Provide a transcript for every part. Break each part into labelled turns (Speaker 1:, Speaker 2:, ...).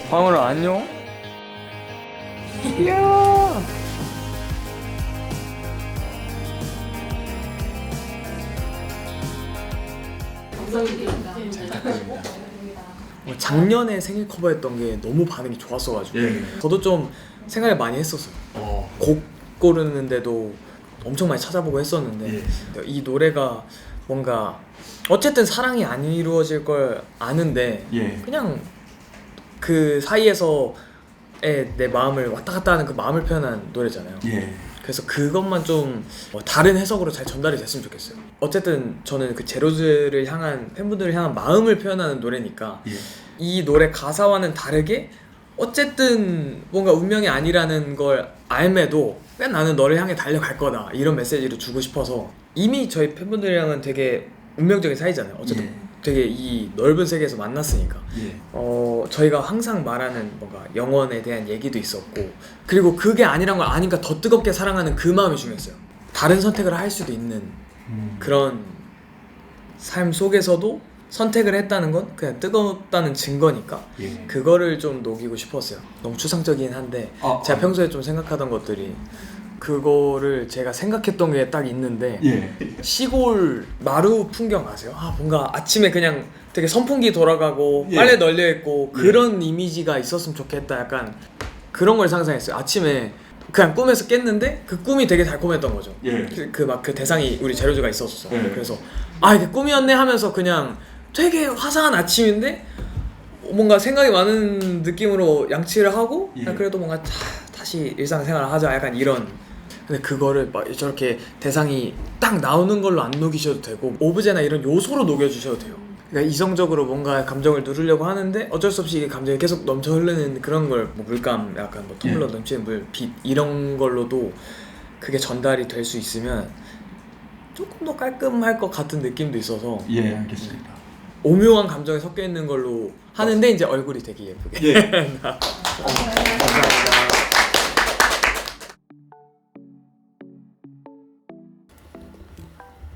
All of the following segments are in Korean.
Speaker 1: 방울아 안녕? 이야. 작년에 생일 커버했던 게 너무 반응이 좋았어가지고 저도 좀 생각을 많이 했었어요. 곡 고르는데도 엄청 많이 찾아보고 했었는데 이 노래가 뭔가 어쨌든 사랑이 안 이루어질 걸 아는데 그냥 그 사이에서의 내 마음을 왔다 갔다 하는 그 마음을 표현한 노래잖아요. 그래서 그것만 좀 다른 해석으로 잘 전달이 됐으면 좋겠어요. 어쨌든 저는 그 제로즈를 향한 팬분들을 향한 마음을 표현하는 노래니까 이 노래 가사와는 다르게 어쨌든 뭔가 운명이 아니라는 걸 알매도 그냥 나는 너를 향해 달려갈 거다 이런 메시지를 주고 싶어서 이미 저희 팬분들이랑은 되게 운명적인 사이잖아요. 어쨌든 되게 이 넓은 세계에서 만났으니까 저희가 항상 말하는 뭔가 영원에 대한 얘기도 있었고 그리고 그게 아니란 걸 아니까 더 뜨겁게 사랑하는 그 마음이 중요했어요. 다른 선택을 할 수도 있는 그런 삶 속에서도 선택을 했다는 건 그냥 뜨겁다는 증거니까 그거를 좀 녹이고 싶었어요. 너무 추상적이긴 한데 제가 평소에 좀 생각하던 것들이 그거를 제가 생각했던 게 딱 있는데 시골 마루 풍경 아세요? 뭔가 아침에 그냥 되게 선풍기 돌아가고 빨래 널려있고 그런 이미지가 있었으면 좋겠다 약간 그런 걸 상상했어요. 아침에 그냥 꿈에서 깼는데 그 꿈이 되게 달콤했던 거죠. 그 대상이 우리 제로즈가 있었어. 그래서 이게 꿈이었네 하면서 그냥 되게 화사한 아침인데 뭔가 생각이 많은 느낌으로 양치를 하고 그래도 뭔가 다시 일상생활을 하자 약간 이런. 근데 그거를 막 저렇게 대상이 딱 나오는 걸로 안 녹이셔도 되고 오브제나 이런 요소로 녹여주셔도 돼요. 그러니까 이성적으로 뭔가 감정을 누르려고 하는데 어쩔 수 없이 이게 감정이 계속 넘쳐 흐르는 그런 걸 뭐 물감 약간 뭐 텀블러 넘치는 물, 빛 이런 걸로도 그게 전달이 될 수 있으면 조금 더 깔끔할 것 같은 느낌도 있어서
Speaker 2: 알겠습니다.
Speaker 1: 오묘한 감정이 섞여 있는 걸로 하는데 이제 얼굴이 되게 예쁘게 감사합니다.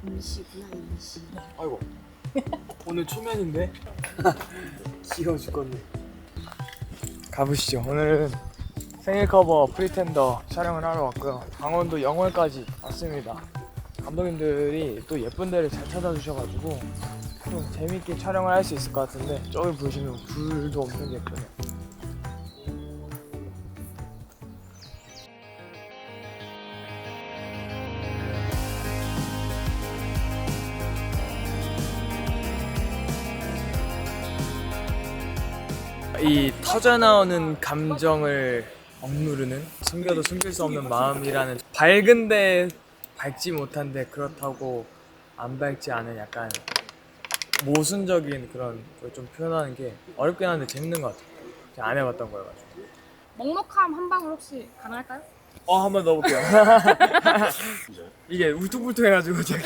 Speaker 3: 임시구나 임시.
Speaker 1: 아이고 오늘 초면인데 귀여워 죽겠네. 가보시죠. 오늘은 생일 커버 프리텐더 촬영을 하러 왔고요. 강원도 영월까지 왔습니다. 감독님들이 또 예쁜 데를 잘 찾아주셔가지고 좀 재밌게 촬영을 할 수 있을 것 같은데 저기 보시면 불도 엄청 예쁘네요. 이 터져나오는 감정을 억누르는 숨겨도 숨길 수 없는 마음이라는 밝은데 밝지 못한데 그렇다고 안 밝지 않은 약간 모순적인 그런 걸 좀 표현하는 게 어렵긴 한데 재밌는 것 같아요. 제가 안 해봤던 거여가지고.
Speaker 3: 먹먹함 한 방울 혹시 가능할까요?
Speaker 1: 한번 넣어볼게요. 이게 울퉁불퉁해가지고 제가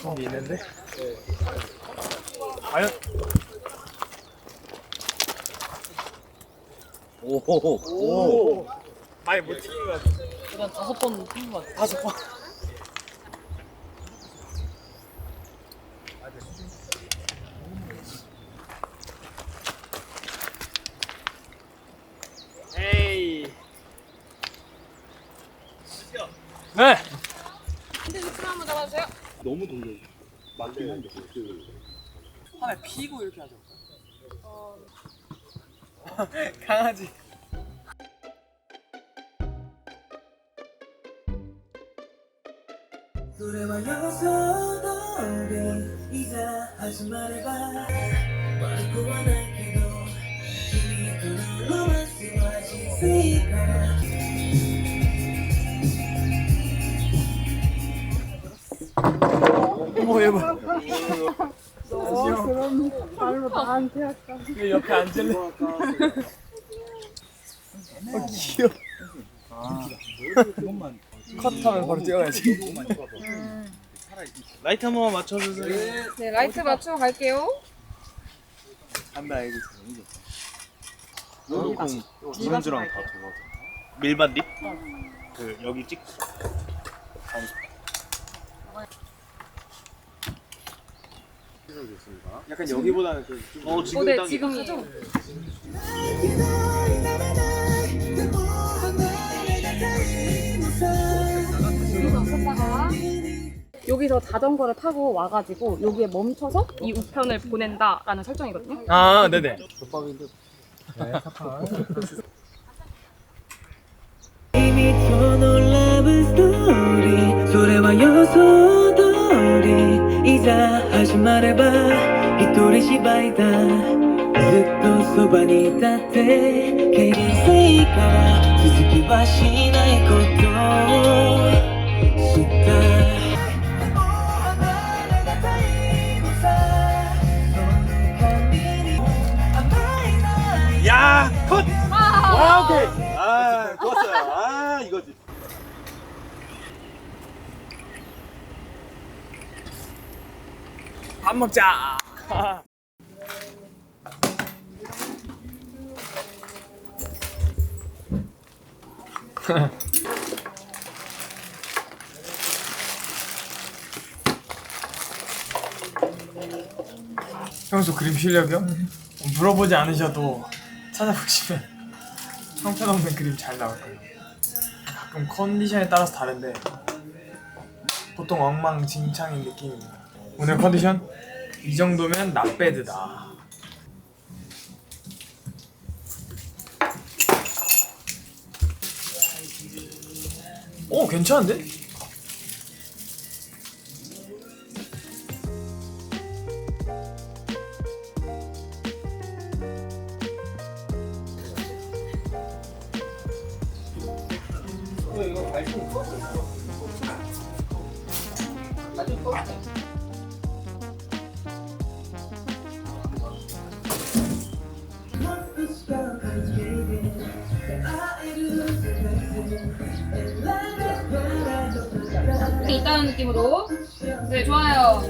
Speaker 1: 좀 있는데? 과연? 오. 많이 못 튀긴 것 같아.
Speaker 3: 한 5번 튀긴 것 같아.
Speaker 1: 5번. 에이. 네.
Speaker 3: 힌트 한번 잡아주세요.
Speaker 2: 너무 동료 맞긴 한데
Speaker 1: 하나 피고 이렇게 하죠. 강아지.
Speaker 4: 노래만 열어서도 우리 이자 하지 말해봐 말고 원할게도 힘이 그걸로 말씀하시니까
Speaker 1: 어머 얘봐.
Speaker 3: 그럼 발로 다 나한테 할까?
Speaker 1: 왜 옆에 앉을래? 귀여워. 컷하면 바로 뛰어가야지.
Speaker 2: 라이트 한 번만 맞춰주세요.
Speaker 3: 네, 라이트 맞추고 갈게요.
Speaker 2: 여기 공 브론즈랑 다 되거든. 밀반 립? 그 여기 찍. 약간 여기보다는 지금
Speaker 3: 네,
Speaker 2: 땅이
Speaker 3: 지금이죠. 여기서 자전거를 타고 와가지고 여기에 멈춰서 이 우편을 보낸다라는 설정이거든요.
Speaker 1: 아, 네네.
Speaker 4: 이미 더 놀라운 스토리 소래와 요소通りいざ始まれば一人芝居だずっとそばにいたって経験性から続きはしないことを知った
Speaker 2: 야 컷! 와 오케이. 아 좋았어요. 아 이거지.
Speaker 1: 밥 먹자. 평소 그림 실력이요? 물어보지 않으셔도 찾아보시면 형편없는 그림 잘 나올 거예요. 가끔 컨디션에 따라서 다른데 보통 엉망진창인 느낌입니다. 오늘 컨디션? 이 정도면 낫배드다. 오, 괜찮은데?
Speaker 3: 있다는 느낌으로. 네, 좋아요.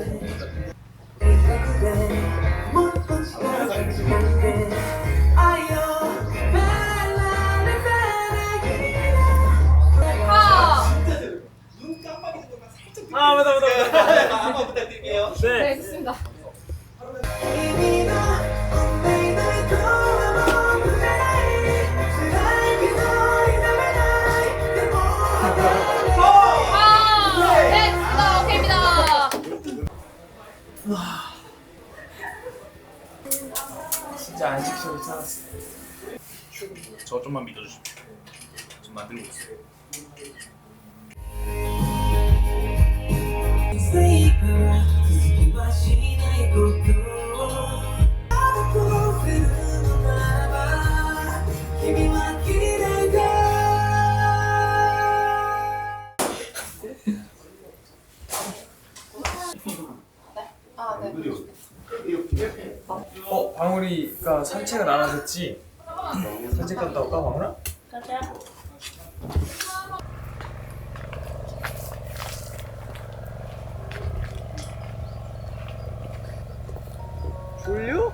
Speaker 1: 아, 맞다.
Speaker 2: 한번 부탁드릴게요.
Speaker 3: 네, 좋습니다. 네, 좋습니다. 오케이입니다.
Speaker 1: 진짜 안식처럼 살았어.
Speaker 2: 저 좀만 믿어주십시오. 지금 만들고 있어요.
Speaker 1: 방울이가 산책을 안 하셨지? 산책 갔다 올까, 방울아? 졸려?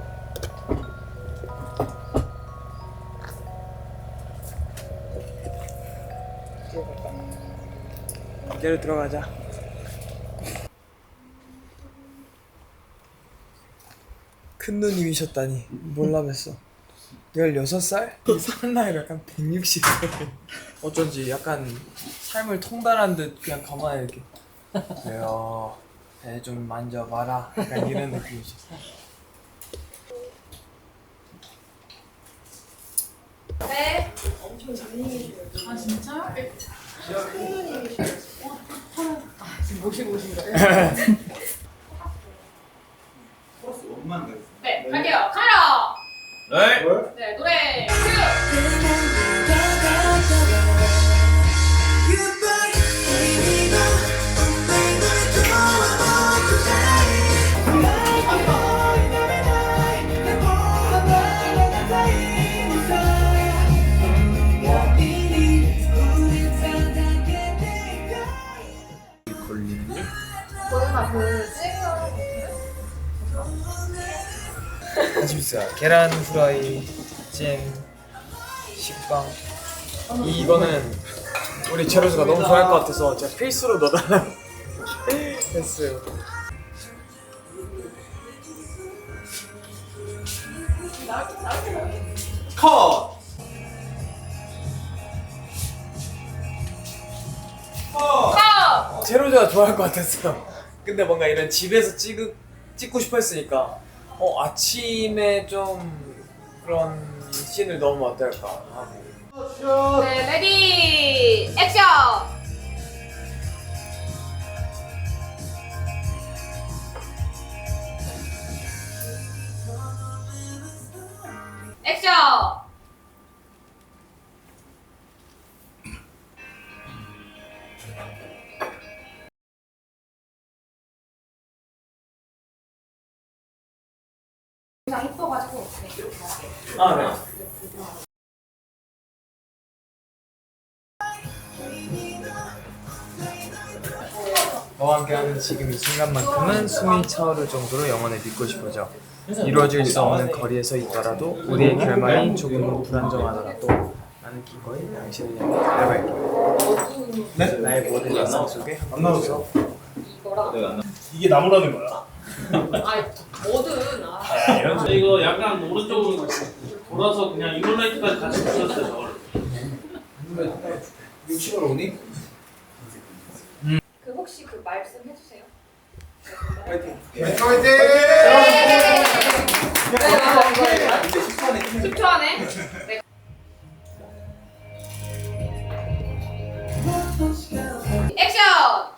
Speaker 1: 이대로 들어가자. 큰 누님이셨다니 몰라 뵀어. 16살? 이상한 나이로 약간 160세. 어쩐지 약간 삶을 통달한 듯 그냥 가만히 이렇게 그래요, 배 좀 만져봐라, 약간 이런 느낌이지.
Speaker 3: 네. 네, 갈게요. 카메라.
Speaker 2: 네.
Speaker 3: 네, 노래 큐.
Speaker 1: 관심 있어요. 계란 후라이, 잼, 식빵. 이거는 우리 제로즈가 너무 좋아할 것 같아서 제가 필수로 넣어달라고 했어요.
Speaker 2: 컷!
Speaker 1: 제로즈가 좋아할 것 같았어요. 근데 뭔가 이런 집에서 찍고 싶어 했으니까 아침에 좀 그런 씬을 넣으면 어떨까 하고.
Speaker 3: 네, 레디 액션! 액션! 영상 이뻐가지고
Speaker 1: 아, 네. 너와 함께하는 지금 이 순간만큼은 숨이 차오를 정도로 영원히 믿고 싶어져. 이루어질 수 없는 거리에서 있더라도 우리의 결말이 조금은 불안정하더라도 나는 기꺼이 당신을 향해 달려갈게. 네? 나의 모든 일상 속에 안 나오죠?
Speaker 2: 이게 나무라는 거야.
Speaker 5: 이거 약간 오른쪽으로 돌아서 그냥 이글라이트까지 같이 붙였어요 저걸.
Speaker 2: 60월 오니?
Speaker 3: 그 혹시 그 말씀 해주세요.
Speaker 2: 화이팅!
Speaker 3: 10초 안에. 네. 액션!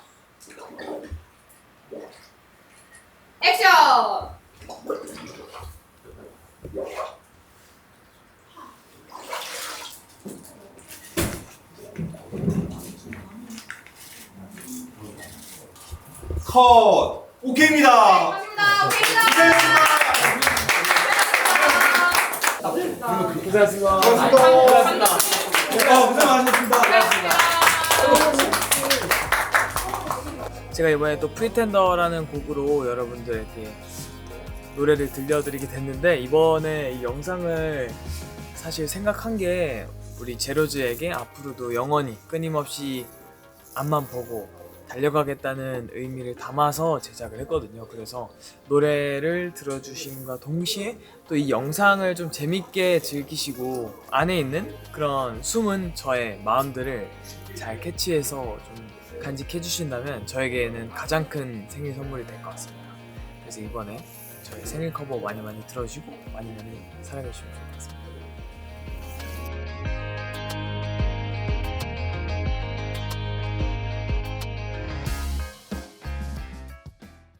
Speaker 3: 액션!
Speaker 2: 컷! 오케이입니다!
Speaker 3: 고맙습니다. 오케이입니다.
Speaker 1: 고생하셨습니다.
Speaker 2: 고생하셨습니다. 고생 많으셨습니다.
Speaker 1: 제가 이번에 또 프리텐더라는 곡으로 여러분들에게 노래를 들려드리게 됐는데, 이번에 이 영상을 사실 생각한 게 우리 제로즈에게 앞으로도 영원히 끊임없이 앞만 보고 달려가겠다는 의미를 담아서 제작을 했거든요. 그래서 노래를 들어주심과 동시에 또 이 영상을 좀 재밌게 즐기시고 안에 있는 그런 숨은 저의 마음들을 잘 캐치해서 좀 간직해 주신다면 저에게는 가장 큰 생일 선물이 될 것 같습니다. 그래서 이번에 저의 생일 커버 많이 들어주시고 많이 사랑해 주시면 좋겠습니다.